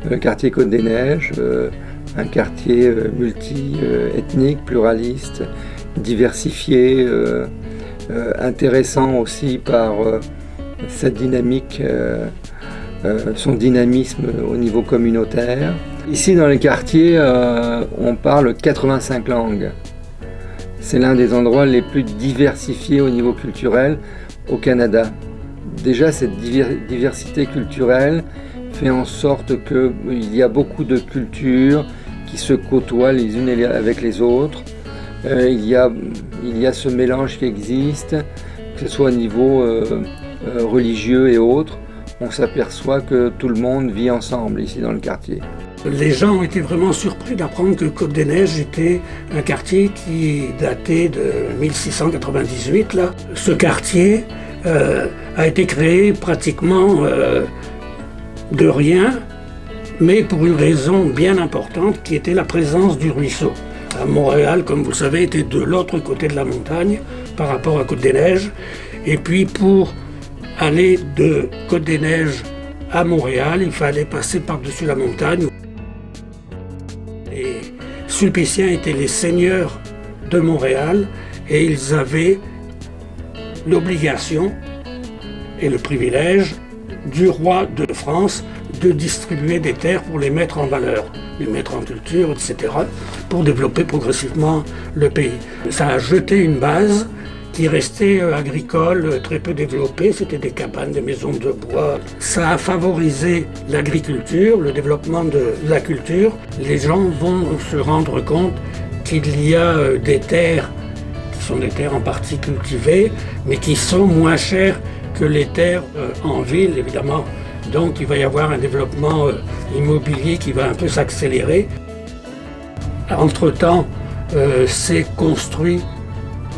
le quartier Côte-des-Neiges, un quartier multi-ethnique, pluraliste, diversifié, intéressant aussi par sa dynamique, son dynamisme au niveau communautaire. Ici dans le quartier, on parle 85 langues. C'est l'un des endroits les plus diversifiés au niveau culturel au Canada. Déjà, cette diversité culturelle fait en sorte qu'il y a beaucoup de cultures qui se côtoient les unes avec les autres. Il y a ce mélange qui existe, que ce soit au niveau religieux et autres. On s'aperçoit que tout le monde vit ensemble ici dans le quartier. Les gens ont été vraiment surpris d'apprendre que Côte-des-Neiges était un quartier qui datait de 1698. Là. Ce quartier a été créé pratiquement de rien, mais pour une raison bien importante qui était la présence du ruisseau. Montréal, comme vous le savez, était de l'autre côté de la montagne par rapport à Côte-des-Neiges. Et puis pour aller de Côte-des-Neiges à Montréal, il fallait passer par-dessus la montagne. Les Sulpiciens étaient les seigneurs de Montréal et ils avaient l'obligation et le privilège du roi de France de distribuer des terres pour les mettre en valeur, les mettre en culture, etc., pour développer progressivement le pays. Ça a jeté une base qui restait agricole, très peu développée, c'était des cabanes, des maisons de bois. Ça a favorisé l'agriculture, le développement de la culture. Les gens vont se rendre compte qu'il y a des terres qui sont des terres en partie cultivées, mais qui sont moins chères que les terres en ville, évidemment. Donc il va y avoir un développement immobilier qui va un peu s'accélérer. Entre-temps, s'est construit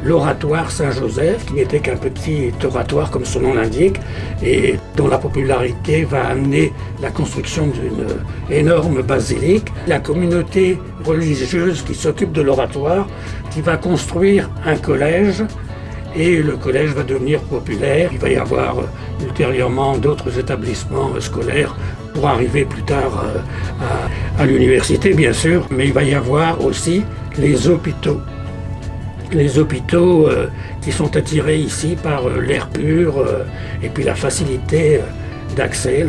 l'oratoire Saint-Joseph, qui n'était qu'un petit oratoire comme son nom l'indique, et dont la popularité va amener la construction d'une énorme basilique. La communauté religieuse qui s'occupe de l'oratoire, qui va construire un collège, et le collège va devenir populaire. Il va y avoir ultérieurement d'autres établissements scolaires pour arriver plus tard à l'université, bien sûr, mais il va y avoir aussi les hôpitaux. Les hôpitaux qui sont attirés ici par l'air pur et puis la facilité d'accès.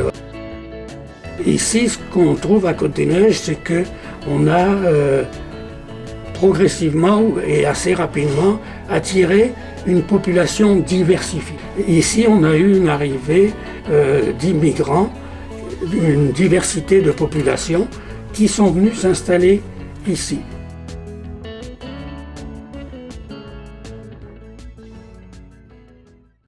Ici, ce qu'on trouve à Côte-des-Neiges, c'est qu'on a progressivement et assez rapidement attiré une population diversifiée. Ici, on a eu une arrivée d'immigrants, une diversité de populations qui sont venus s'installer ici.